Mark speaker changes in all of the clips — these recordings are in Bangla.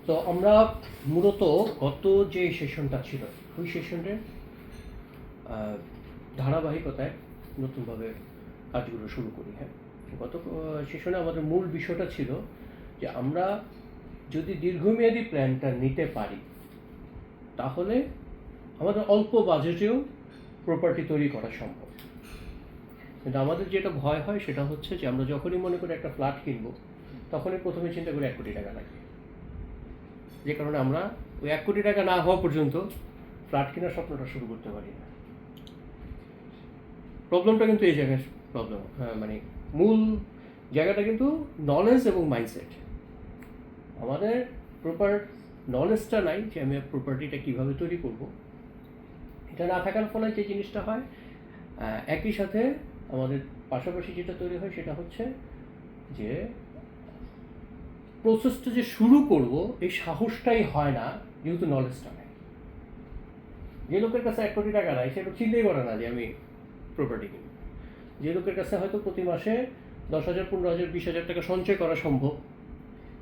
Speaker 1: তো আমরা মূলত গত যে সেশনটা ছিল ওই সেশনের ধারাবাহিকতায় নতুনভাবে কাজগুলো শুরু করি। হ্যাঁ, গত সেশনে আমাদের মূল বিষয়টা ছিল যে আমরা যদি দীর্ঘমেয়াদী প্ল্যানটা নিতে পারি তাহলে আমাদের অল্প বাজেটেও প্রপার্টি তৈরি করা সম্ভব। কিন্তু আমাদের যেটা ভয় হয় সেটা হচ্ছে যে আমরা যখনই মনে করি একটা ফ্ল্যাট কিনবো তখনই প্রথমে চিন্তা করি 1 কোটি টাকা লাগবে, যে কারণে আমরা ওই 1 কোটি টাকা না হওয়া পর্যন্ত ফ্ল্যাট কেনার স্বপ্নটা শুরু করতে পারি না। প্রবলেমটা কিন্তু এই জায়গায় প্রবলেম, মানে মূল জায়গাটা কিন্তু নলেজ এবং মাইন্ডসেট। আমাদের প্রপার নলেজটা নাই যে আমি প্রপার্টিটা কীভাবে তৈরি করব। এটা না থাকার ফলে যে জিনিসটা হয়, একই সাথে আমাদের পাশাপাশি যেটা তৈরি হয় সেটা হচ্ছে যে প্রসেসটা যে শুরু করব এই সাহসটাই হয় না, যেহেতু নলেজটা নেই। যে লোকের কাছে 1 কোটি টাকা নাই সেটা চিন্তাই করে না যে আমি প্রপার্টি কিনব। যে লোকের কাছে হয়তো প্রতি মাসে 10,000, 15,000, 20,000 টাকা সঞ্চয় করা সম্ভব,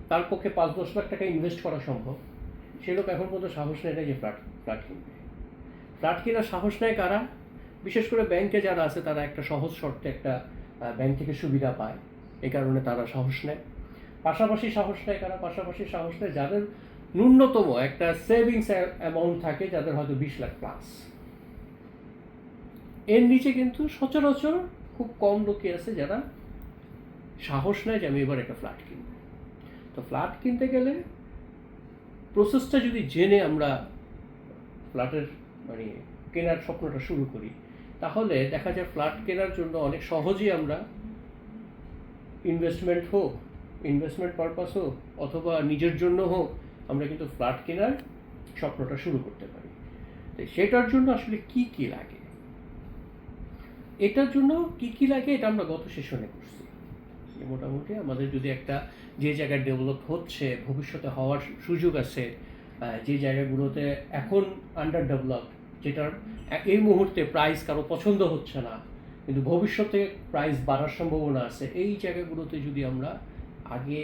Speaker 1: তার পক্ষে 5-10 লাখ টাকা ইনভেস্ট করা সম্ভব, সে লোক এখন পর্যন্ত সাহস নেয় না যে ফ্ল্যাট কিনবে। ফ্ল্যাট কেনার সাহস নেয় কারা? বিশেষ করে ব্যাংকে যারা আছে তারা একটা সহজ শর্তে একটা ব্যাংক থেকে সুবিধা পায়, এই কারণে তারা সাহস নেয়। পাশাপাশি সাহস নেয় কারা? পাশাপাশি সাহস নেয় যাদের ন্যূনতম একটা সেভিংস অ্যামাউন্ট থাকে, যাদের হয়তো 20 লাখ প্লাস। এর নিচে কিন্তু সচরাচর খুব কম লোকই আছে যারা সাহস নেয় যে আমি এবার একটা ফ্ল্যাট কিনব। তো ফ্ল্যাট কিনতে গেলে প্রসেসটা যদি জেনে আমরা ফ্ল্যাটের মানে কেনার স্বপ্নটা শুরু করি, তাহলে দেখা যায় ফ্ল্যাট কেনার জন্য অনেক সহজেই আমরা ইনভেস্টমেন্ট পারপাস হোক অথবা নিজের জন্য হোক, আমরা কিন্তু ফ্ল্যাট কেনার স্বপ্নটা শুরু করতে পারি। তো সেটার জন্য আসলে কি লাগে, এটার জন্য কি লাগে এটা আমরা গত সেশনে করছি। মোটামুটি আমাদের যদি একটা যে জায়গায় ডেভেলপ হচ্ছে, ভবিষ্যতে হওয়ার সুযোগ আছে, যে জায়গাগুলোতে এখন আন্ডার ডেভেলপ, যেটার এই মুহূর্তে প্রাইস কারো পছন্দ হচ্ছে না কিন্তু ভবিষ্যতে প্রাইস বাড়ার সম্ভাবনা আছে, এই জায়গাগুলোতে যদি আমরা আগে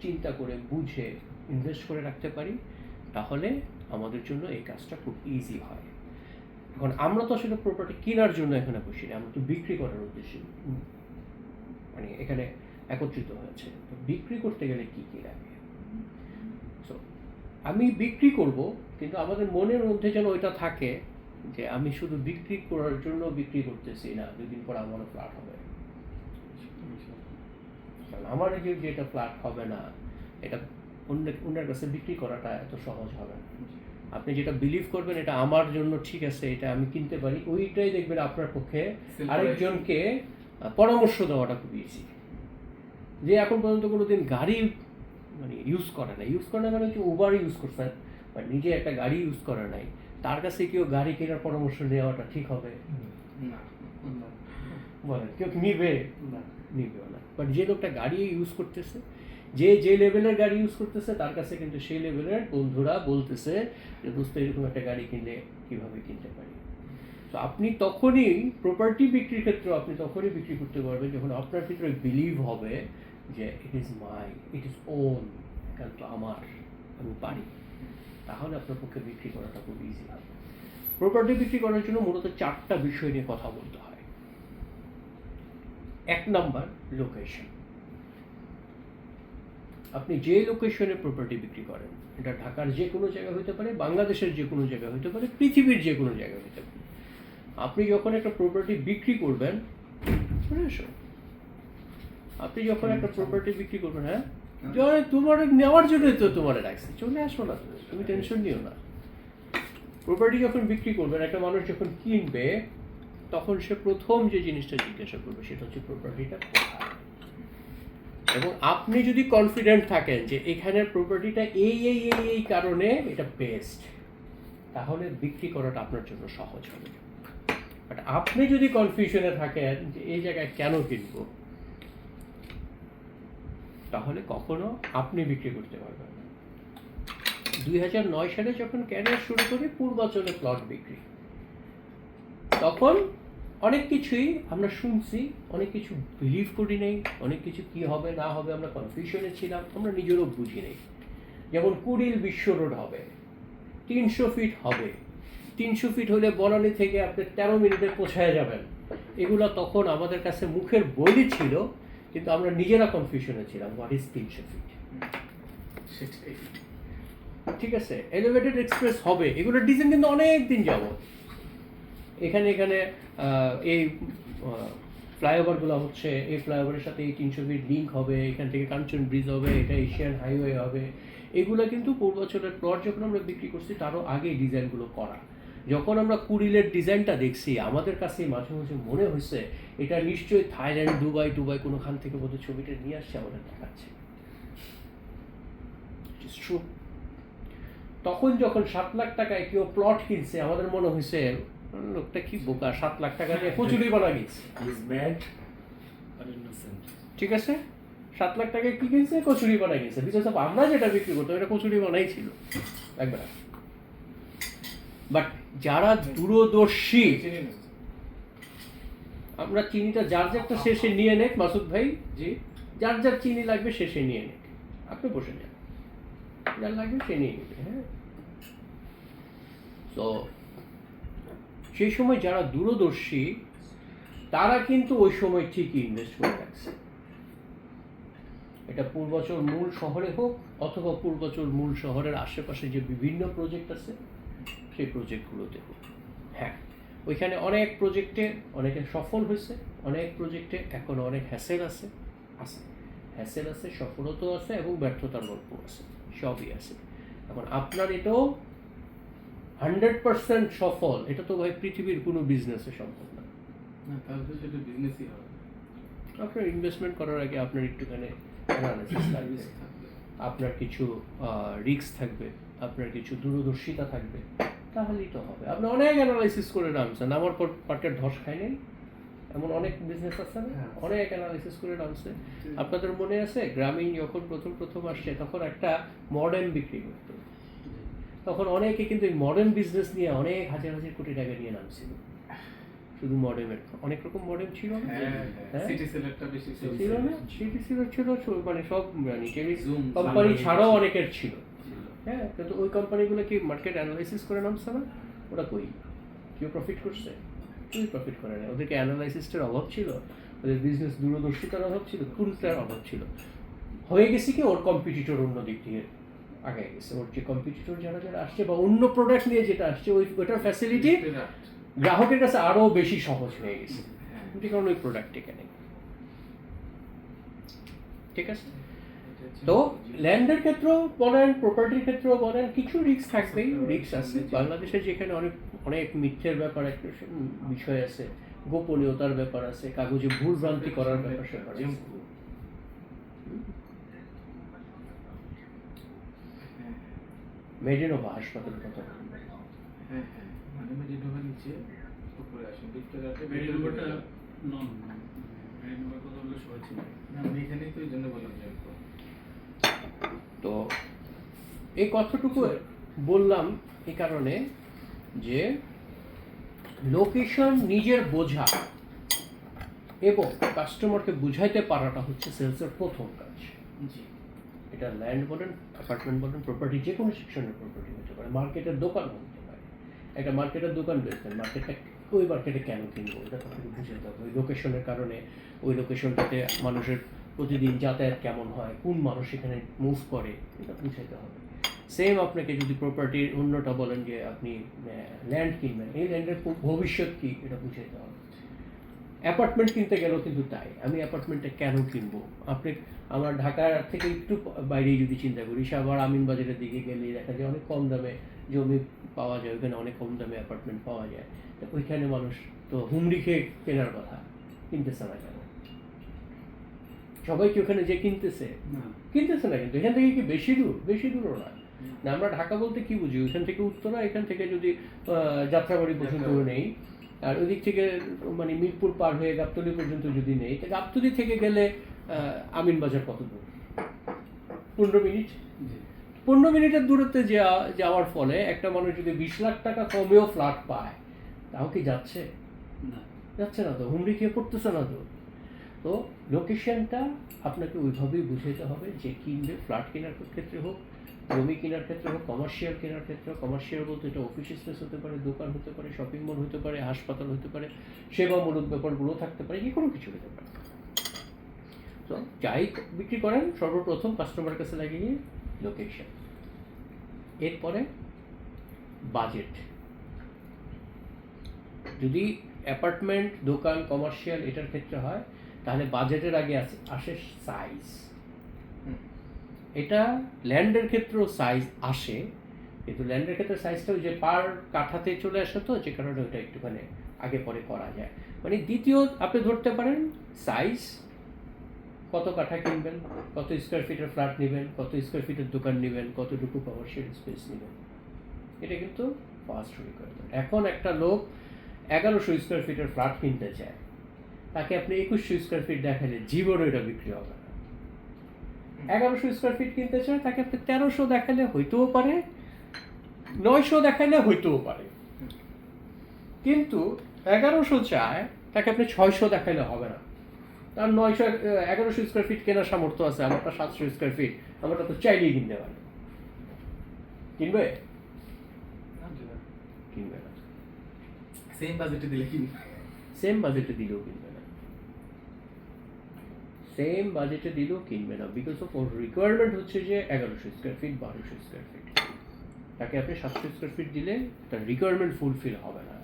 Speaker 1: চিন্তা করে বুঝে ইনভেস্ট করে রাখতে পারি তাহলে আমাদের জন্য এই কাজটা খুব ইজি হয়। এখন আমরা তো আসলে প্রপার্টি কেনার জন্য এখানে বসি না, আমরা তো বিক্রি করার উদ্দেশ্যে মানে এখানে একত্রিত হয়েছে। তো বিক্রি করতে গেলে কি লাগে? সো আমি বিক্রি করব, কিন্তু আমাদের মনের মধ্যে যেন ওইটা থাকে যে আমি শুধু বিক্রি করার জন্য বিক্রি করতেছি না, 2 দিন পর আমারও ফ্ল্যাট হবে। কারণ আমার যেটা ফ্ল্যাট হবে না, এটা অন্যের কাছে বিক্রি করাটা এত সহজ হবে না। আপনি যেটা বিলিভ করবেন এটা আমার জন্য ঠিক আছে, এটা আমি কিনতে পারি, ওইটাই দেখবেন আপনার পক্ষে আরেকজনকে পরামর্শ দেওয়াটা খুব ইজি। যে এখন পর্যন্ত কোনোদিন গাড়ি মানে ইউজ করে না মানে কি উবার ইউজ করছেন বা নিজে একটা গাড়ি ইউজ করে নাই, তার কাছে কেউ গাড়ি কেনার পরামর্শ নেওয়াটা ঠিক হবে? বলেন, কেউ নিবে না? নিবেও না। বাট যে লোকটা গাড়ি ইউজ করতেছে, যে লেভেলের গাড়ি ইউজ করতেছে, তার কাছে কিন্তু সেই লেভেলের বন্ধুরা বলতেছে যে দোস্ত এরকম একটা গাড়ি কিনলে কীভাবে কিনতে পারি। তো আপনি তখনই প্রপার্টি বিক্রির ক্ষেত্রে আপনি তখনই বিক্রি করতে পারবেন যখন আপনার ভিতরে বিলিভ হবে যে ইট ইজ ওন, কারণ তো আমার, আমি পারি। তাহলে আপনার পক্ষে বিক্রি করাটা খুব ইজি হবে। প্রপার্টি বিক্রি করার জন্য মূলত 4টা বিষয় নিয়ে কথা বলতে হয়। 1 নাম্বার, লোকেশন। আপনি যে লোকেশনে প্রপার্টি বিক্রি করেন, এটা ঢাকার যে কোনো জায়গা হতে পারে, বাংলাদেশের যে কোনো জায়গা হতে পারে, পৃথিবীর যে কোনো জায়গা হতে পারে। আপনি যখন একটা প্রপার্টি বিক্রি করবেন, আপনি যখন একটা প্রপার্টি বিক্রি করবেন, হ্যাঁ, তোমার নেওয়ার জন্যই তো তোমার রাখছি, চলে আসো না, তুমি টেনশন নিও না। প্রপার্টি যখন বিক্রি করবেন, একটা মানুষ যখন কিনবে তখন সে প্রথম যে জিনিসটা জিজ্ঞাসা করবে সেটা হচ্ছে প্রপার্টিটা কোথায়। এবং আপনি যদি কনফিডেন্ট থাকেন যে এখানের প্রপার্টিটা এই কারণে এটা বেস্ট, তাহলে বিক্রি করাটা আপনার জন্য সহজ হবে। বাট আপনি যদি কনফিউশনে থাকেন যে এই জায়গায় কেন কিনবো, তাহলে কখনো আপনি বিক্রি করতে পারবেন না। 2009 সালে যখন ক্যারিয়ার শুরু করি পূর্বাচলে প্লট বিক্রি, তখন অনেক কিছুই আমরা শুনছি, অনেক কিছু বিলিভ করি নেই, অনেক কিছু কি হবে না হবে আমরা কনফিউশনে ছিলাম, আমরা নিজেরও বুঝি নেই। যেমন কুড়িল বিশ্ব রোড হবে, 300 ফিট হবে, 300 ফিট হলে বনানী থেকে আপনি 13 মিনিটে পৌঁছায় যাবেন। এগুলো তখন আমাদের কাছে মুখের বলি ছিল, কিন্তু আমরা নিজেরা কনফিউশনে ছিলাম হোয়াট ইজ 300 ফিট। ঠিক আছে, এলিভেটেড এক্সপ্রেস হবে, এগুলোর ডিজাইন কিন্তু অনেক দিন যাব। এখানে এই ফ্লাইওভারগুলো হচ্ছে, এই ফ্লাইওভারের সাথে এই 300 ফিট লিঙ্ক হবে, এখান থেকে কাঞ্চন ব্রিজ হবে, এটা এশিয়ান হাইওয়ে হবে। এগুলো কিন্তু পূর্বাচলের প্লট যখন আমরা বিক্রি করছি তারও আগে ডিজাইনগুলো করা। যখন আমরা কুড়িলের ডিজাইনটা দেখছি, আমাদের কাছে মাঝে মাঝে মনে হয়েছে এটা নিশ্চয়ই থাইল্যান্ড, দুবাই কোনোখান থেকে বোধহয় ছবিটা নিয়ে আসছে আমাদের দেখাচ্ছে। তখন যখন 7 লাখ টাকায় কেউ প্লট কিনছে, আমাদের মনে হয়েছে লোকটা কি বোকা, 7 লাখ টাকা দিয়ে কচুরি বানা গেছে। ঠিক আছে, 7 লাখ টাকায় কি কিনছে, কচুরি বানা গেছে। বিকজ অফ আমরা যেটা বিক্রি করতাম এটা কচুরি বানাই ছিল একবার। বাট যারা দূরদর্শী, আমরা চিনিটা যার যারটা শেষে নিয়ে নেক, মাসুদ ভাই জি, যার যার চিনি লাগবে শেষে নিয়ে নেক, আপনি বসে যান, যার লাগবে সে নিয়ে নেবে। হ্যাঁ, তো সেই সময় যারা দূরদর্শী তারা কিন্তু ওই সময় ঠিকই ইনভেস্ট করে রাখছে। এটা পূর্বাচল মূল শহরে হোক অথবা পূর্বাচল মূল শহরের আশেপাশে যে বিভিন্ন প্রজেক্ট আছে সেই প্রজেক্টগুলোতে হোক। হ্যাঁ, ওইখানে অনেক প্রজেক্টে অনেকে সফল হয়েছে, অনেক প্রজেক্টে এখন অনেক হ্যাসেল আছে, হ্যাসেল আছে, সফলতাও আছে এবং ব্যর্থতার গল্প আছে, সবই আছে। এখন আপনার এটাও 100% সফল, এটা তো ভাই পৃথিবীর কোনো বিজনেসে সম্ভব না।
Speaker 2: তাহলে তো সেটা বিজনেসই হবে।
Speaker 1: আপনার ইনভেস্টমেন্ট করার আগে আপনার একটুখানি অ্যানালাইসিস থাকবে, আপনার কিছু রিস্ক থাকবে, আপনার কিছু দূরদর্শিতা থাকবে, তাহলেই তো হবে। আপনি অনেক অ্যানালাইসিস করে নামছেন, আমার পর পার্কের ধস খায় নাই, এমন অনেক বিজনেস আছে না, অনেক অ্যানালাইসিস করে নামছে। আপনাদের মনে আছে গ্রামীণ যখন প্রথম আসছে তখন একটা মডার্ন বিক্রি করতো, তখন অনেকে কিন্তু এই মডার্ন বিজনেস নিয়ে অনেক হাজার কোটি টাকা নিয়ে নামছিল। শুধু মডেমের অনেক রকম মডেল ছিল না,
Speaker 2: সিটি সেলারটা বেশি
Speaker 1: ছিল না, সিটি সেলার ছিল, মানে সব মানে কোম্পানি ছাড়াও অনেকের ছিল। হ্যাঁ, কিন্তু ওই কোম্পানিগুলো কি মার্কেট অ্যানালাইসিস করে নামছে না? ওরা কই কেউ প্রফিট করছে? কেউই প্রফিট করে না। ওদেরকে অ্যানালাইসিসটার অভাব ছিল, ওদের বিজনেস দূরদর্শিতার অভাব ছিল, টুলসটার অভাব ছিল। হয়ে গেছে কি ওর কম্পিটিটর অন্য দিক দিয়ে আগে গেছে, ওর যে কম্পিটিটর যারা আসছে বা অন্য প্রোডাক্ট নিয়ে যেটা আসছে ওইটার ফ্যাসিলিটি গ্রাহকের কাছে আরো বেশি সহজ হয়ে গেছে, কারণ ওই প্রোডাক্টে কেন। ঠিক আছে, তো ল্যান্ডের ক্ষেত্রেও বলেন, প্রপার্টির ক্ষেত্রেও বলেন, কিছু রিস্ক থাকবেই, রিস্ক আছে। বাংলাদেশে যেখানে অনেক মিথ্যের ব্যাপার একটা বিষয় আছে, গোপনীয়তার ব্যাপার আছে, কাগজে ভুল ভ্রান্তি করার ব্যাপার স্যাপার আছে। মেডিনোভা হাসপাতালের কথা
Speaker 2: নিচে উপরে আসুন, এখানেই তো এই জন্য বললাম।
Speaker 1: তো এই কথাটুকু বললাম এই কারণে যে লোকেশন নিজের বোঝা এবং কাস্টমারকে বুঝাইতে পারাটা হচ্ছে সেলসের প্রথম কাজ। এটা ল্যান্ড বলেন, অ্যাপার্টমেন্ট বলেন, প্রপার্টি যে কোনো সেকশনের প্রপার্টি হতে পারে, মার্কেটের দোকান হতে পারে। একটা মার্কেটের দোকান বেরোতেন, মার্কেটটা ওই মার্কেটে কেন কিনবো এটা আপনাকে বুঝাতে হবে। ওই লোকেশনের কারণে, ওই লোকেশনটাতে মানুষের প্রতিদিন যাতায়াত কেমন হয়, কোন মানুষ এখানে মুভ করে, এটা বুঝাইতে হবে। সেম আপনাকে যদি প্রপার্টির অন্যটা বলেন যে আপনি ল্যান্ড কিনবেন, এই ল্যান্ডের ভবিষ্যৎ কী এটা বুঝাইতে হবে। অ্যাপার্টমেন্ট কিনতে গেলেও কিন্তু তাই, আমি অ্যাপার্টমেন্টটা কেন কিনবো? আপনি আমার ঢাকার থেকে একটু বাইরে যদি চিন্তা করি, আবার আমিনবাজারের দিকে গেলে দেখা যায় অনেক কম দামে জমি পাওয়া যায়, ওইখানে অনেক কম দামে অ্যাপার্টমেন্ট পাওয়া যায়। তো ওইখানে মানুষ তো হুমড়ি খেয়ে কেনার কথা, কিনতেছে না কেন? সবাই কি ওখানে যে কিনতেছে না, কিন্তু এখান থেকে কি বেশি দূরও না। আমরা ঢাকা বলতে কি বুঝি, ওইখান থেকে উত্তরা, এখান থেকে যদি যাত্রাবাড়ি পর্যন্ত নেই, আর ওইদিক থেকে মানে মিরপুর পার হয়ে গাবতলী পর্যন্ত যদি নেই, তো গাবতলী থেকে গেলে আমিনবাজার কত দূর? 15 মিনিট। 15 মিনিটের দূরত্বে যাওয়ার ফলে একটা মানুষ যদি 20 লাখ টাকা কমেও ফ্ল্যাট পায়, তাও কি যাচ্ছে না? তো হুমড়ি খেয়ে পড়তেছে না তো। তো লোকেশনটা আপনাকে ওইভাবেই বুঝাতে হবে যে কিনবে, ফ্ল্যাট কেনার ক্ষেত্রে হোক, জমি কেনার ক্ষেত্রে হোক, কমার্শিয়াল কেনার ক্ষেত্রে হোক। কমার্শিয়াল বলতে এটা অফিস স্পেস হতে পারে, দোকান হতে পারে, শপিং মল হতে পারে, হাসপাতাল হতে পারে, সেবামূলক ব্যাপারগুলো থাকতে পারে, যে কোনো কিছু হতে পারে। তো যাই বিক্রি করেন, সর্বপ্রথম কাস্টমারের কাছে লাগিয়ে লোকেশন, এরপরে বাজেট। যদি অ্যাপার্টমেন্ট, দোকান, কমার্শিয়াল এটার ক্ষেত্রে হয়, তাহলে বাজেটের আগে আসে সাইজ। এটা ল্যান্ডের ক্ষেত্রেও সাইজ আসে, কিন্তু ল্যান্ডের ক্ষেত্রে সাইজটা ওই যে পার কাঠাতে চলে আসে, তো যে কারণে ওটা একটুখানি আগে পরে করা যায়। মানে দ্বিতীয় আপনি ধরতে পারেন সাইজ, কত কাঠা কিনবেন, কত স্কোয়ার ফিটের ফ্ল্যাট নেবেন, কত স্কোয়ার ফিটের দোকান নেবেন, কতটুকু কমার্শিয়াল স্পেস নেবেন, এটা কিন্তু ফার্স্ট রিকোয়ারমেন্ট। এখন একটা লোক 1100 স্কোয়ার ফিটের ফ্ল্যাট কিনতে চায়, তাকে আপনি 2100 স্কোয়ার ফিট দেখালে জীবনে এটা বিক্রি হবে না। 1100 স্কোয়ার ফিট কিনতে চায়, তাকে আপনি 1300 দেখালে হইতেও পারে, 900 দেখালে হইতেও পারে। কিন্তু 1100 চায়, তাকে আপনি 600 দেখালে হবে না। তার 1100 স্কোয়ার ফিট কেনার সামর্থ্য আছে, আমারটা 700 স্কোয়ার ফিট, আমারটা তো চাইলেই কিনতে পারে। কিনবে? কিনবে না।
Speaker 2: সেম বাজেটে দিলে কিনবে,
Speaker 1: সেম বাজেটে দিলেও কিনবে না, সেম বাজেটে দিলেও কিনবে না, বিকজ অফ ওর রিকোয়ারমেন্ট হচ্ছে যে 1100 স্কোয়ার ফিট, 1200 স্কোয়ার ফিট। তাকে আপনি 700 স্কোয়ার ফিট দিলে তার রিকোয়ারমেন্ট ফুলফিল হবে না।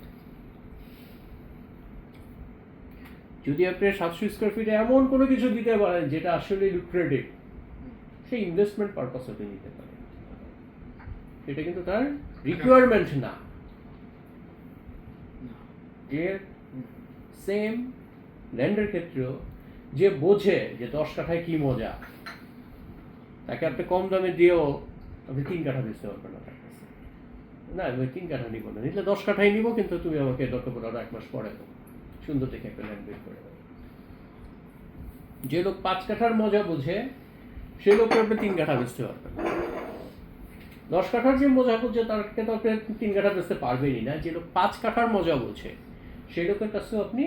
Speaker 1: যদি আপনি 700 স্কোয়ার ফিটে এমন কোনো কিছু দিতে পারেন যেটা আসলে লুক্রেটিভ, সেই ইনভেস্টমেন্ট পারপাস হতে নিতে পারে, সেটা কিন্তু তার রিকোয়ারমেন্ট না। ক্লিয়ার? সেম ল্যান্ডের ক্ষেত্রেও যে বোঝে যে 10 কাঠায় কি মজা, তাকে আপনি কম দামে দিয়েও আপনি 3 কাঠা বেচতে পারবেন না তার কাছে। না, আমি 3 কাঠা নিব না, নিলে 10 কাঠাই নিব, কিন্তু তুমি আমাকে দরকার পড়ে আরো 1 মাস পরে দেবো, সুন্দর দেখে একটা ল্যান্ড বের করে দেবো। যে লোক 5 কাঠার মজা বোঝে, সে লোককে আপনি 3 কাঠা বেচতে পারবেন না। 10 কাঠার যে মজা বোঝে, তারকে তো আপনি 3 কাঠা বেচতে পারবেনই না। যে লোক 5 কাঠার মজা বোঝে, সেই লোকের কাছেও আপনি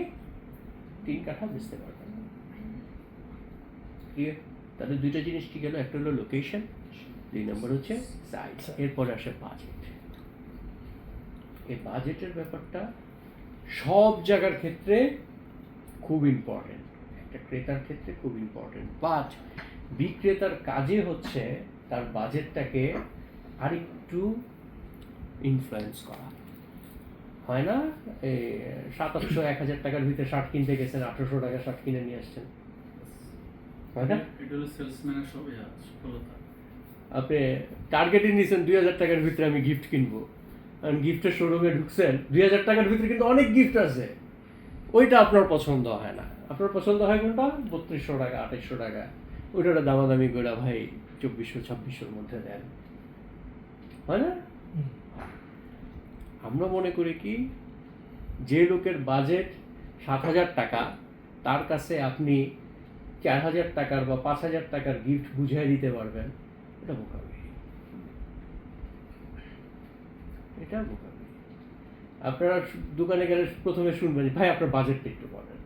Speaker 1: 3 কাঠা বেচতে পারবেন না। তাহলে দুইটা জিনিস কি গেল? একটা হলো লোকেশন, 2 নম্বর হচ্ছে সাইজ, এরপরে আসে বাজেট। এই বাজেটের ব্যাপারটা সব জায়গার ক্ষেত্রে খুব ইম্পর্টেন্ট, একটা ক্রেতার ক্ষেত্রে খুব ইম্পর্টেন্ট। বাট বিক্রেতার কাজে হচ্ছে তার বাজেটটাকে আরেকটু ইনফ্লুয়েন্স করা। হয় না, 700-1000 টাকার ভিতরে শার্ট কিনতে গেছেন, 800 টাকা শার্ট কিনে নিয়ে আসছেন, হয় না?
Speaker 3: এটা হলো সেলসম্যানের সফলতা।
Speaker 1: আপনি টার্গেটে নিয়েছেন 2000 টাকার ভিতরে আমি গিফট কিনবো, কারণ গিফটের শোরুমে ঢুকছেন, 2000 টাকার ভিতরে কিন্তু অনেক গিফট আছে, ওইটা আপনার পছন্দ হয় না। আপনার পছন্দ হয় কোনটা? 3200 টাকা, 2800 টাকা, ওইটা দামাদামি করে ভাই 2400-2600-র মধ্যে দেন, হয় না? আমরা মনে করি কি, যে লোকের বাজেট 7000 টাকা, তার কাছে আপনি 4000 টাকার বা 5000 টাকার গিফট বুঝিয়ে দিতে পারবেন, এটা বোকামি, এটা বোকামি। আপনারা দোকানে গেলে প্রথমে শুনবেন, ভাই আপনার বাজেটটা একটু বলেন।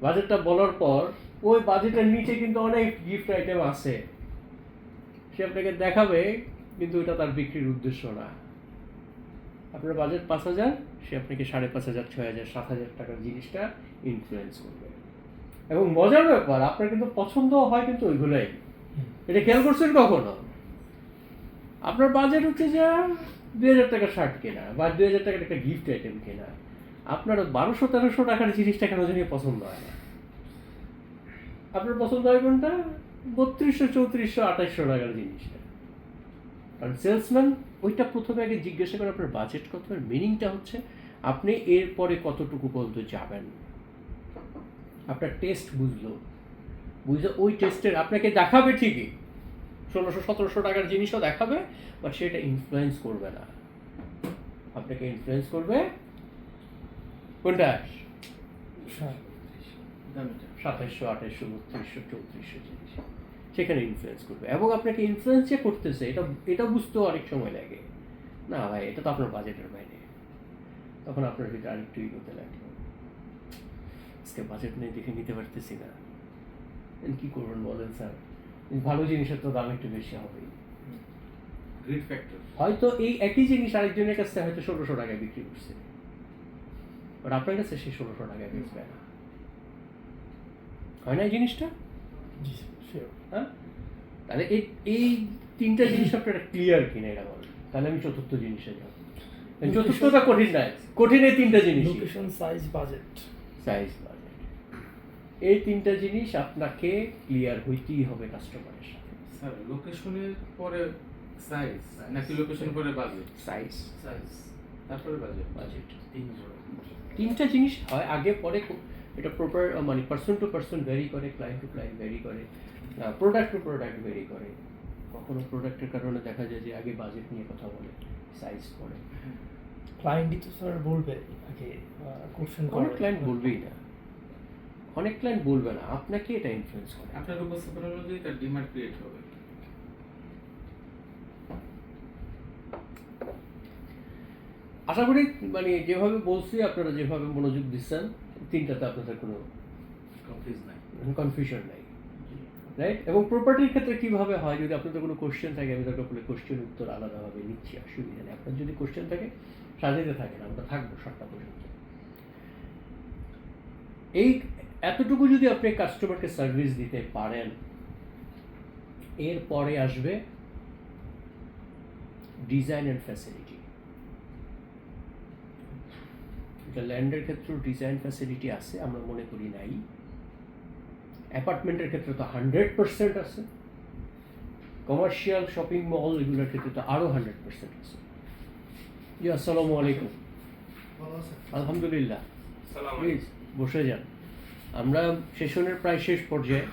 Speaker 1: বাজেটটা বলার পর ওই বাজেটের নিচে কিন্তু অনেক গিফট আইটেম আছে, সে আপনাকে দেখাবে, কিন্তু এটা তার বিক্রির উদ্দেশ্য না। আপনার বাজেট 5000, সে আপনাকে 5500, 6000, 7000 টাকার জিনিসটা ইনফ্লুয়েন্স করবে। এবং মজার ব্যাপার, আপনার কিন্তু পছন্দ হয় কিন্তু ওইগুলোই। এটা খেয়াল করছেন কখনো? আপনার বাজেট হচ্ছে যে 2000 টাকার শার্ট কেনা বা 2000 টাকার একটা গিফট আইটেম কেনা, আপনার 1200-1300 টাকার জিনিসটা কেন জানি পছন্দ হয় না। আপনার পছন্দ হয় কোনটা? 3200, 3400, 2800 টাকার জিনিসটা। কারণ সেলসম্যান ওইটা প্রথমে আগে জিজ্ঞাসা করে আপনার বাজেট কত, মিনিংটা হচ্ছে আপনি এরপরে কতটুকু পর্যন্ত যাবেন। আপনার টেস্ট বুঝলো, বুঝে ওই টেস্টের আপনাকে দেখাবে ঠিকই, 1600-1700 টাকার জিনিসও দেখাবে, বাট সেটা ইনফ্লুয়েন্স করবে না। আপনাকে ইনফ্লুয়েন্স করবে কোনটা? 2700, 2800, 3200, 3400 জিনিস, সেখানে ইনফ্লুয়েন্স করবে। এবং আপনাকে ইনফ্লুয়েন্স যে করতেছে, এটা বুঝতেও অনেক সময় লাগে। না ভাই, এটা তো আপনার বাজেটের বাইরে, তখন আপনার ভিতরে আরেকটু ইগোতে লাগলো। আজকে বাজেট নেই দেখে নিতে পারতেছি না, কি করবেন বলেন স্যার? ভালো জিনিসের তো দাম একটু বেশি হবেই।
Speaker 2: Grid factor.
Speaker 1: হয়তো এই একই জিনিস আরেকজনের কাছে হয়তো 1600 টাকায় বিক্রি করছে, বাট আপনার কাছে সে 1600 টাকায় বেচবে না। হয় না এই জিনিসটা?
Speaker 4: জি শিওর।
Speaker 1: হ্যাঁ, তাহলে এই এই তিনটা জিনিস আপনারা ক্লিয়ার কিনা এটা বলেন, তাহলে আমি চতুর্থ জিনিসে যাব। চতুর্থটা কঠিন নয়, কঠিন এই তিনটা জিনিস,
Speaker 4: location, size, budget.
Speaker 1: Size, budget, এই তিনটা জিনিস আপনাকে ক্লিয়ার হইতেই হবে কাস্টমারের সাথে।
Speaker 2: স্যার লোকেশনের পরে সাইজ নাকি লোকেশনের পরে বাজেট?
Speaker 1: সাইজ,
Speaker 2: সাইজ তারপরে বাজেট।
Speaker 1: বাজেট, তিনটা জিনিস হয় আগে পরে। এটা প্রপার মানে পার্সন টু পার্সন ভ্যারি করে, ক্লায়েন্ট টু ক্লায়েন্ট ভ্যারি করে, প্রোডাক্ট টু প্রোডাক্ট ভ্যারি করে। কখনো প্রোডাক্টের কারণে দেখা যায় যে আগে বাজেট নিয়ে কথা বলে, সাইজ করে।
Speaker 4: ক্লায়েন্টই তো স্যার বলবে আগে, কোশ্চেন করে।
Speaker 1: অনেক ক্লায়েন্ট বলবেই না, অনেক ক্লায়েন্ট বলবে না, আপনাকে এটা ইনফ্লুয়েন্স করে।
Speaker 2: আপনার উপস্থাপনা অনুযায়ী তার ডিমান্ড ক্রিয়েট হবে।
Speaker 1: আশা করি মানে যেভাবে বলছি আপনারা যেভাবে মনোযোগ দিচ্ছেন, তিনটাতে আপনাদের কোনো
Speaker 2: কনফিউজ নাই।
Speaker 1: কনফিউশন নাই, রাইট? এবং প্রপার্টির ক্ষেত্রে কীভাবে হয়, যদি আপনাদের কোনো কোশ্চেন থাকে আমি তাকে বলে কোশ্চেন উত্তর আলাদাভাবে নিচ্ছি, অসুবিধা নেই। আপনার যদি কোশ্চেন থাকে সাজাতে থাকেন, আমরা থাকবো 7টা পর্যন্ত। এই এতটুকু যদি আপনি কাস্টমারকে সার্ভিস দিতে পারেন, এরপরে আসবে ডিজাইন অ্যান্ড ফ্যাসিলিটি। এটা ল্যান্ডের ক্ষেত্রেও ডিজাইন ফ্যাসিলিটি আছে, আমরা মনে করি নাই। অ্যাপার্টমেন্টের ক্ষেত্রে তো 100% আছে, কমার্শিয়াল শপিং মল এগুলোর ক্ষেত্রে তো আরও 100% আছে। জি, আসসালামু আলাইকুম। আলহামদুলিল্লাহ, প্লিজ বসে যান। আমরা সেশনের প্রায় শেষ পর্যায়ে,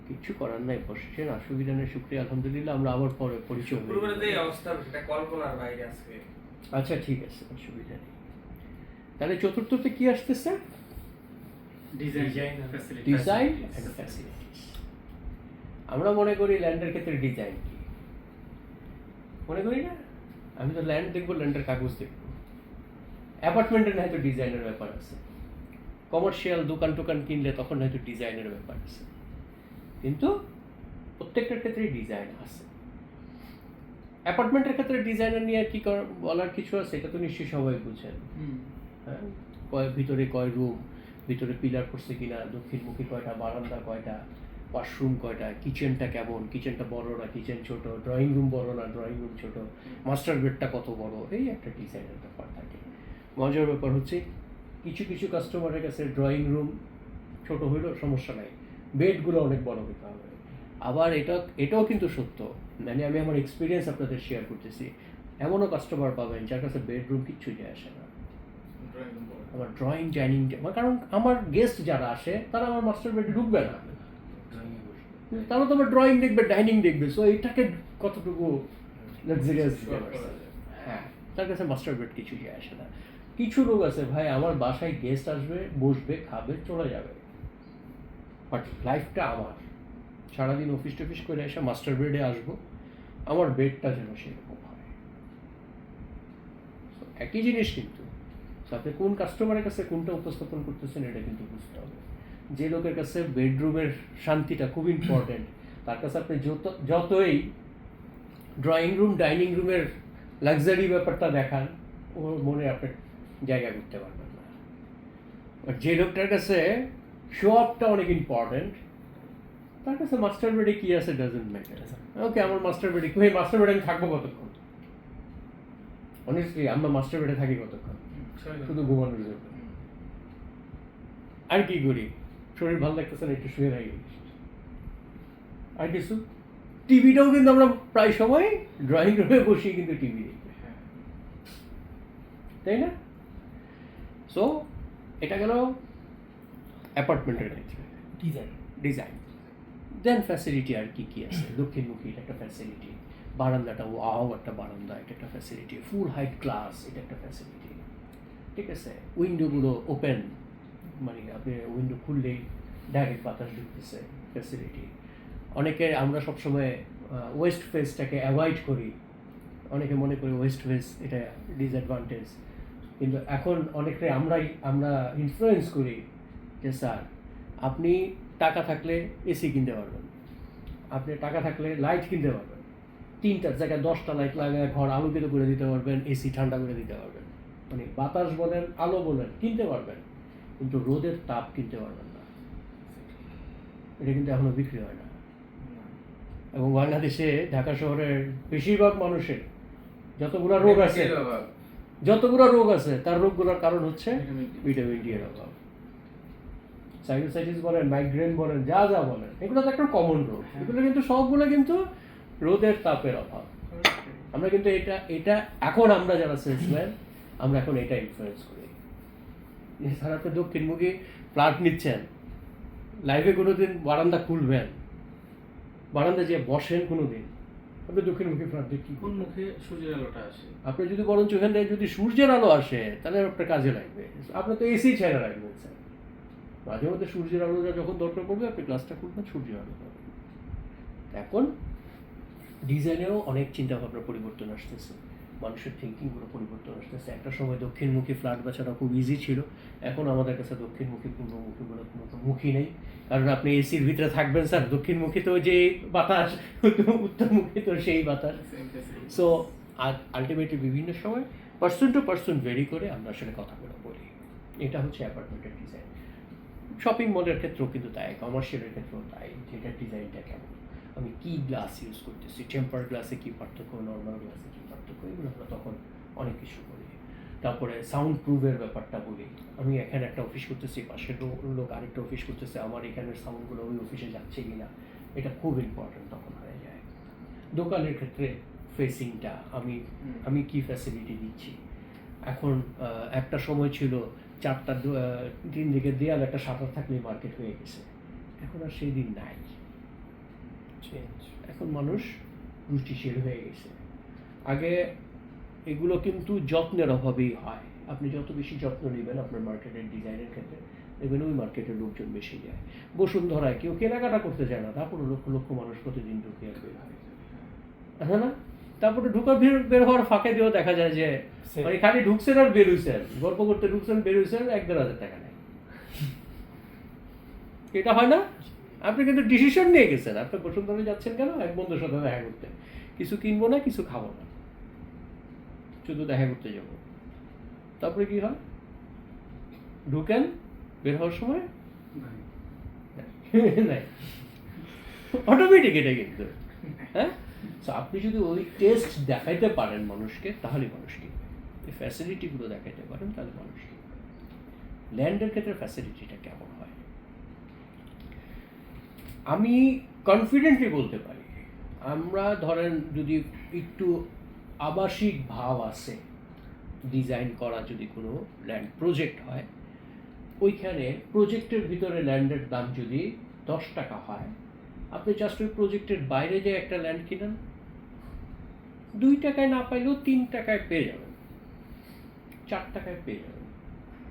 Speaker 1: কিচ্ছু করার নাই, বসেছেন, অসুবিধা নেই, শুক্রিয়া, আলহামদুলিল্লাহ। আমরা আবার পরে পরিচয় হয়ে
Speaker 5: শুক্রবারে যে
Speaker 1: যাবো।
Speaker 5: অবস্থা সেটা কল্পনার বাইরে আজকে।
Speaker 1: আচ্ছা ঠিক আছে, অসুবিধা নেই। তাহলে চতুর্থতে কি আসতেছে?
Speaker 3: Design facility.
Speaker 1: Design and facilities. আমরা মনে করি ল্যান্ডের ক্ষেত্রে ডিজাইন কি, মনে করি না? আমি তো ল্যান্ড দেখবো, ল্যান্ডের কাগজ দেখবো। অ্যাপার্টমেন্টের হয়তো ডিজাইনের ব্যাপার আছে, কমার্শিয়াল দোকান টোকান কিনলে তখন হয়তো ডিজাইনের ব্যাপার আছে, কিন্তু প্রত্যেকটার ক্ষেত্রেই ডিজাইন আছে। অ্যাপার্টমেন্টের ক্ষেত্রে ডিজাইনার নিয়ে কি বলার কিছু আছে, এটা তো নিশ্চয়ই সবাই বুঝেন। হ্যাঁ, ভিতরে কয় রুম, ভিতরে পিলার করছে কিনা, দক্ষিণমুখী কয়টা, বারান্দা কয়টা, ওয়াশরুম কয়টা, কিচেনটা কেমন, কিচেনটা বড় না কিচেন ছোট, ড্রয়িং রুম বড় না ড্রয়িং রুম ছোট, মাস্টার বেডটা কত বড়, এই একটা ডিজাইনের ব্যাপার থাকে। মজার ব্যাপার হচ্ছে কিছু কিছু কাস্টমারের কাছে ড্রয়িং রুম ছোট হইলেও সমস্যা নাই, বেডগুলো অনেক বড় হতে হবে। আবার এটাও কিন্তু সত্য, মানে আমি আমার এক্সপিরিয়েন্স আপনাদের শেয়ার করতেছি। এমনও কাস্টমার পাবেন যার কাছে বেডরুম কিচ্ছু যায় আসে না, আমার ড্রয়িং ডাইনিং, কারণ আমার গেস্ট যারা আসে তারা আমার মাস্টার বেডে ঢুকবে না, তারা তো আমার ড্রয়িং দেখবে, ডাইনিং দেখবে। সো এটাকে কতটুকু লাক্সারিয়াস, হ্যাঁ, তার কাছে মাস্টার বেড কিছু যায় আসে না। কিছু লোক আছে ভাই, আমার বাসায় গেস্ট আসবে, বসবে, খাবে, চলে যাবে, বাট লাইফটা আমার, সারাদিন অফিস টফিস করে এসে মাস্টার বেডে আসবো, আমার বেডটা যেন সেরকম হয়। একই জিনিস কিন্তু আপনি কোন কাস্টমারের কাছে কোনটা উপস্থাপন করতেছেন এটা কিন্তু বুঝতে হবে। যে লোকের কাছে বেডরুমের শান্তিটা খুব ইম্পর্টেন্ট, তার কাছে আপনি যতই ড্রয়িং রুম ডাইনিং রুমের লাক্সারি ব্যাপারটা দেখান, ওর মনে আপনি জায়গা করতে পারবেন না। আর যে লোকটার কাছে শো আপটা অনেক ইম্পর্টেন্ট, তার কাছে মাস্টার বেডে কী আছে ডাজেন্ট ম্যাটার। ওকে, আমার মাস্টার বেডে কি, মাস্টার বেডে আমি থাকবো কতক্ষণ? অনেস্টলি আমরা মাস্টার বেডে থাকি কতক্ষণ? শুধু ঘুমানোর জন্য। আর কি করি, শরীর ভালো লাগতেছে না, একটু শুয়ে থাকি, আর কিছু। টিভিটাও কিন্তু আমরা প্রায় সময় ড্রয়িং রুমে বসিয়ে কিন্তু টিভি দেখি, তাই না? সো এটা গেল অ্যাপার্টমেন্টের ক্ষেত্রে ডিজাইন। দেন ফ্যাসিলিটি আর কি কি আছে? দক্ষিণমুখী এটা একটা ফ্যাসিলিটি, বারান্দাটা ওয়াও একটা বারান্দা, এটা একটা ফ্যাসিলিটি, ফুল হাইট ক্লাস, এটা একটা ফ্যাসিলিটি, ঠিক আছে? উইন্ডোগুলো ওপেন, মানে আপনি উইন্ডো খুললেই ডাইরেক্ট বাতাস ঢুকতেছে, ফ্যাসিলিটি। অনেকে আমরা সবসময় ওয়েস্ট ফেসটাকে অ্যাভয়েড করি, অনেকে মনে করি ওয়েস্ট ফেস এটা ডিসঅ্যাডভান্টেজ, কিন্তু এখন অনেকটাই আমরা ইনফ্লুয়েন্স করি যে স্যার আপনি টাকা থাকলে এসি কিনতে পারবেন, আপনি টাকা থাকলে লাইট কিনতে পারবেন, 3টার জায়গায় 10টা লাইট লাগায় ঘর আলোকিত করে দিতে পারবেন, এসি ঠান্ডা করে দিতে পারবেন, মানে বাতাস বলেন আলো বলেন কিনতে পারবেন, কিন্তু রোদের তাপ কিনতে পারবেন না। এটা কিন্তু এখনো বিক্রি হয় না। এবং বাংলাদেশে ঢাকা শহরের বেশিরভাগ মানুষের যতগুলো রোগ আছে তার রোগগুলোর কারণ হচ্ছে ভিটামিন ডি এর অভাব। সাইনোসাইটিস বলেন, মাইগ্রেন বলেন, যা বলেন, এগুলো তো একটা কমন রোগ। এগুলো কিন্তু সবগুলো কিন্তু রোদের তাপের অভাব। আমরা কিন্তু এটা এখন আমরা যারা সেলসম্যান আমরা এখন এটা ইনফ্লুয়েন্স করি। এছাড়া তো দক্ষিণমুখী ফ্ল্যাট নিচ্ছেন, লাইফে কোনোদিন বারান্দা খুলবেন, বারান্দা যে বসেন কোনোদিন, আপনি দক্ষিণমুখী ফ্ল্যাট দিয়ে কি
Speaker 2: কোন মুখে সূর্যের আলোটা আসে?
Speaker 1: আপনি যদি বরঞ্চ ওখান থেকে যদি সূর্যের আলো আসে তাহলে আপনার কাজে লাগবে। আপনি তো এসি ছেড়ে রাখবেন স্যার, মাঝে মধ্যে সূর্যের আলোটা যখন দরকার পড়বে আপনি গ্লাসটা খুলবেন, সূর্যের আলো পাবেন। এখন ডিজাইনেও অনেক চিন্তাভাবনা পরিবর্তন আসতেছে, মানুষের থিঙ্কিংগুলো পরিবর্তন আসতেছে। একটা সময় দক্ষিণমুখী ফ্ল্যাট বাছাটা খুব ইজি ছিল, এখন আমাদের কাছে দক্ষিণমুখী পূর্বমুখীগুলো কোনো মুখী নেই। কারণ আপনি এসির ভিতরে থাকবেন স্যার, দক্ষিণমুখী তো যে বাতাস, উত্তরমুখী তো সেই বাতাস। সো আলটিমেটলি বিভিন্ন সময় পার্সন টু পার্সন ভেরি করে আমরা আসলে কথাগুলো বলি। এটা হচ্ছে অ্যাপার্টমেন্টের ডিজাইন। শপিং মলের ক্ষেত্রেও কিন্তু তাই, কমার্শিয়ালের ক্ষেত্রেও তাই, যেটা ডিজাইনটা কেমন, আমি কী গ্লাস ইউজ করতেছি, টেম্পার গ্লাসে কী পার্থক্য, নর্মাল গ্লাসে কী পার্থক্য, এগুলো আমরা তখন অনেক কিছু বলি। তারপরে সাউন্ড প্রুফের ব্যাপারটা বলি। আমি এখানে একটা অফিস করতেছি, পাশের লোক আরেকটা অফিস করতেছে, আমার এখানের সাউন্ডগুলো ওই অফিসে যাচ্ছে কি না, এটা খুব ইম্পর্টেন্ট তখন হয়ে যায়। দোকানের ক্ষেত্রে ফেসিংটা আমি কি ফ্যাসিলিটি দিচ্ছি। এখন একটা সময় ছিল 4টা 3 দিকে দেয়াল একটা শাটার থাকলে মার্কেট হয়ে গেছে, এখন আর সেই দিন নাই। এখন মানুষ রুচিশীল হয়ে গেছে। আগে এগুলো কিন্তু যত্নের অভাবেই হয়। আপনি যত বেশি যত্ন নেবেন আপনার মার্কেটের ডিজাইনের ক্ষেত্রে, দেখবেন ওই মার্কেটের লোকজন বেশি যায়। বসুন্ধরায় কেউ কেনাকাটা করতে চায় না, তারপরে লক্ষ লক্ষ মানুষ প্রতিদিন ঢুকে আর বের হয়, হ্যাঁ না? তারপরে বের হওয়ার ফাঁকে দিয়েও দেখা যায় যে মানে খালি ঢুকছেন আর বের হইছেন, গল্প করতে ঢুকছেন বের হইছেন, 1-1.5 টাকা নেয়। এটা হয় না? আপনি কিন্তু ডিসিশন নিয়ে গেছেন, আপনি বসুন্ধরায় যাচ্ছেন কেন? এক বন্ধুর সাথে দেখা করতে, কিছু কিনবো না, কিছু খাবো না, শুধু দেখা করতে যাব। তারপরে কি হয়? ঢুকেন, বের হওয়ার সময় নাই, অটোমেটিক এটা কিন্তু। হ্যাঁ, আপনি যদি ওই টেস্ট দেখাইতে পারেন মানুষকে, তাহলে মানুষ কিনবে। এই ফ্যাসিলিটিগুলো দেখাইতে পারেন, তাহলে মানুষ কিনবে। ল্যান্ডের ক্ষেত্রে ফ্যাসিলিটিটা কেমন হয়? আমি কনফিডেন্টলি বলতে পারি, আমরা ধরেন যদি একটু আবাসিক ভাব আছে, ডিজাইন করা যদি কোনো ল্যান্ড প্রজেক্ট হয়, ওইখানে প্রজেক্টের ভিতরে ল্যান্ডের দাম যদি 10 টাকা হয়, আপনি জাস্ট ওই প্রজেক্টের বাইরে যে একটা ল্যান্ড কিনেন, 2 টাকায় না পাইলেও 3 টাকায় পেয়ে যাবেন, 4 টাকায় পেয়ে যাবেন।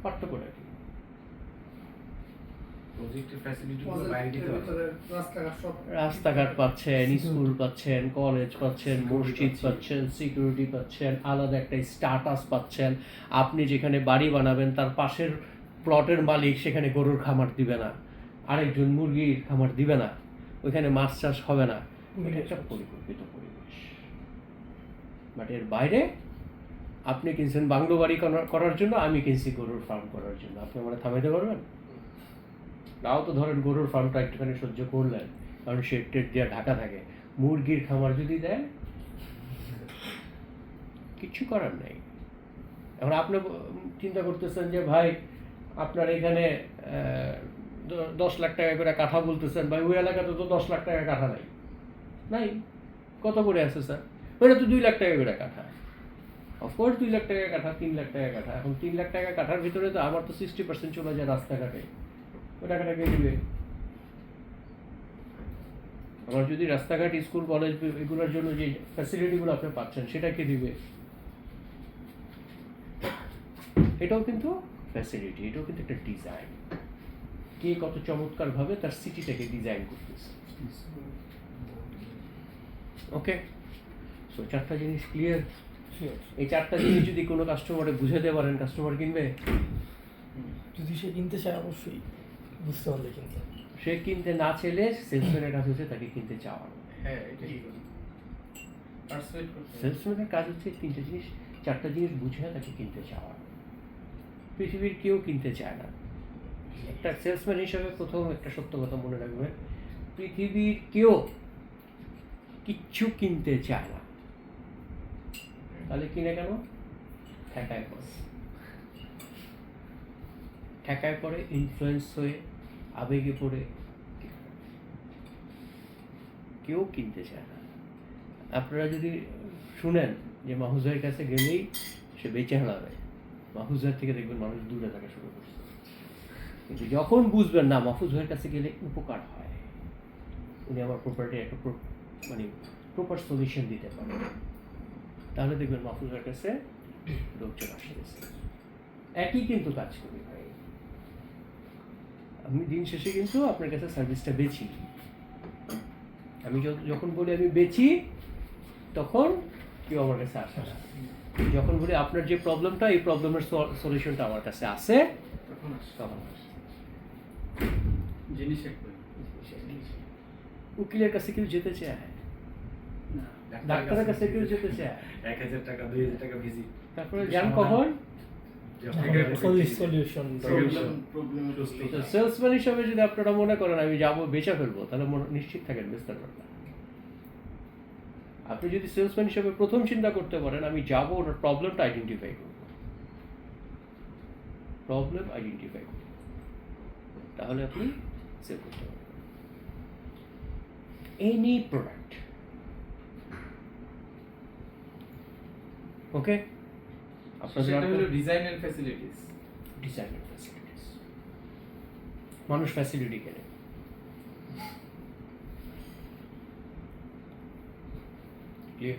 Speaker 1: পার্থক্যটা কি? রাস্তাঘাট পাচ্ছেন, স্কুল পাচ্ছেন, কলেজ পাচ্ছেন, মসজিদ পাচ্ছেন, সিকিউরিটি পাচ্ছেন, আলাদা একটা স্ট্যাটাস পাচ্ছেন। আপনি যেখানে বাড়ি বানাবেন তার পাশের প্লটের মালিক সেখানে গরুর খামার দিবে না, আরেকজন মুরগির খামার দিবে না, ওইখানে মাছ চাষ হবে না। এটা একটা পরিকল্পিত পরিবেশ। বাট এর বাইরে আপনি কিনছেন বাংলো বাড়ি করার জন্য, আমি কিনছি গরুর ফার্ম করার জন্য। আপনি আমার থামাইতে পারবেন? তাও তো ধরেন গরুর ফার্মটা একটুখানি সহ্য করলেন, কারণ শেড টেড দিয়ে ঢাকা থাকে। মুরগির খামার যদি দেয়, কিচ্ছু করার নেই। এখন আপনি চিন্তা করতেছেন যে ভাই আপনার এখানে 10 লাখ টাকা করে কাঠা বলতেছেন, ভাই ওই এলাকাতে তো 10 লাখ টাকা কাঠা নাই। কত করে আছে স্যার? ওইটা তো 2 লাখ টাকা করে কাঠা। অফকোর্স 2 লাখ টাকা কাঠা, 3 লাখ টাকা কাঠা। এখন 3 লাখ টাকা কাঠার ভিতরে তো আমার তো 60% চলে যায় রাস্তাঘাটে। ওই টাকাটা কে দিবে? আমার যদি রাস্তাঘাট, স্কুল, কলেজ এগুলোর জন্য যে ফ্যাসিলিটিগুলো আপনি পাচ্ছেন সেটা কে দিবে? এটাও কিন্তু ফ্যাসিলিটি, এটাও কিন্তু একটা ডিজাইন। কে কত চমৎকারভাবে তার সিটিটাকে ডিজাইন করতেছে। ওকে, সো 4টা জিনিস ক্লিয়ার।
Speaker 4: Sure.
Speaker 1: এই 4টা জিনিস যদি কোনো কাস্টমারে বুঝাতে পারেন, কাস্টমার কিনবে।
Speaker 4: যদি সে কিনতে চায় অবশ্যই বুঝতে পারলে কিনতে।
Speaker 1: সে কিনতে না চাইলে সেলসম্যানের কাজ হচ্ছে তাকে কিনতে চাওয়ানো।
Speaker 2: হ্যাঁ এটাই পার্সুয়েট করতে হবে।
Speaker 1: সেলসম্যানের কাজ হচ্ছে 3টে জিনিস, 4টা জিনিস বুঝে তাকে কিনতে চাওয়ানো। পৃথিবীর কেউ কিনতে চায় না। একটা সেলসম্যান হিসেবে প্রথম একটা সত্য কথা মনে রাখবেন, পৃথিবীর কেউ কিচ্ছু কিনতে চায় না। তাহলে কিনে কেন? ঠেকায় পড়ে, ঠেকায় পড়ে, ইনফ্লুয়েন্স হয়ে, আবেগে পড়ে কেউ কিনতে চায় না। আপনারা যদি শুনেন যে মাহফুজ ভাইয়ের কাছে গেলেই সে বেঁচে হারাবে, মাহফুজ ভাইয়ের থেকে দেখবেন মানুষ দূরে থাকা শুরু করছে। কিন্তু যখন বুঝবেন না মাহফুজ ভাইয়ের কাছে গেলে উপকার হয়, উনি আমার প্রপার্টি একটা মানে প্রপার সলিউশন দিতে পারেন, তাহলে দেখবেন মাহফুজ ভাইয়ের কাছে লোকজন আসতেছে। একই কিন্তু কাজ করি ভাই, আমি দিন শেষে কিন্তু আপনার কাছে সার্ভিসটা বেচি। আমি যখন বলি আমি বেচি, তখন কেউ আমার কাছে আসে না। যখন বলি আপনার যে প্রবলেমটা, এই প্রবলেমের সলিউশনটা আমার কাছে আছে,
Speaker 2: তখন আসে।
Speaker 1: তখন আসে।
Speaker 3: জিনিস একবার
Speaker 1: উকিলের কাছে কেউ যেতে চায়, ডাক্তারের কাছে কেউ যেতে চায়।
Speaker 6: 1000 টাকা 2000 টাকা ভিজিট,
Speaker 1: তারপরে যান কখন
Speaker 4: সলিউশন
Speaker 2: প্রবলেমের
Speaker 1: সেলসম্যান হিসাবে যদি আপনারা মনে করেন আমি যাবো বেচা ফেলবো, তাহলে নিশ্চিত থাকেন বেচতে পারবেন। আপনি যদি সেলসম্যান হিসাবে প্রথম চিন্তা করতে পারেন আমি যাবো ওটার প্রবলেমটা আইডেন্টিফাই করবো, প্রবলেম আইডেন্টিফাই করবো, তাহলে আপনি সেল করতে পারবেন এনি প্রোডাক্ট। ওকে, আপনাদের
Speaker 2: সেটা হলো design and facilities.
Speaker 1: Designer facilities, মানুষ ফ্যাসিলিটি কেনে। ক্লিয়ার?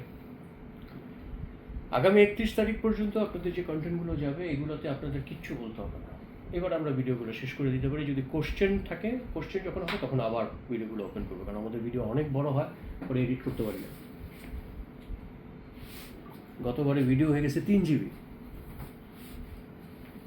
Speaker 1: আগামী 31 তারিখ পর্যন্ত আপনাদের যে কন্টেন্টগুলো যাবে এগুলোতে আপনাদের কিচ্ছু বলতে হবে না। এবার আমরা ভিডিওগুলো শেষ করে দিতে পারি। যদি কোশ্চেন থাকে, কোশ্চেন যখন হবে তখন আবার ভিডিওগুলো ওপেন করবো, কারণ আমাদের ভিডিও অনেক বড় হয়, পরে এডিট করতে পারি না। গতবারে ভিডিও হয়ে গেছে 3 GB,